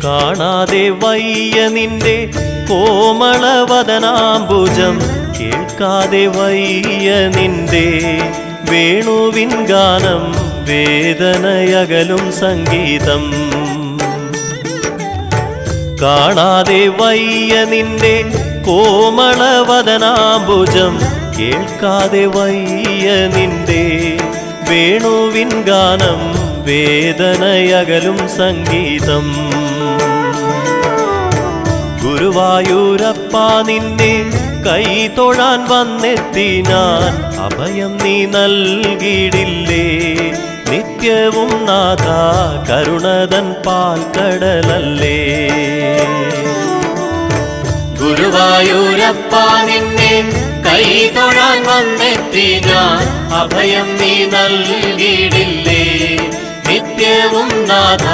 കാണാതെ വയ്യ നിന്റെ കോമളവദനാംബുജം, കേൾക്കാതെ വയ്യ നിന്റെ വേണുവിൻ ഗാനം, വേദനയകലും സംഗീതം. കാണാതെ വയ്യ നിന്റെ കോമളവദനാംബുജം, കേൾക്കാതെ വയ്യ നിന്റെ വേണുവിൻ ഗാനം, വേദനയകലും സംഗീതം. ഗുരുവായൂരപ്പ നിന്നെ കൈ തൊഴാൻ വന്നെത്തി ഞാൻ, അഭയം നീ നൽകിയിടില്ലേ നിത്യവും നാഥ, കരുണതൻ പാൽക്കടലല്ലേ. ഗുരുവായൂരപ്പ നിന്നെ കൈ തൊഴാൻ വന്നെത്തി ഞാൻ, അഭയം നീ നൽകിയിടില്ലേ നിത്യവും നാഥ.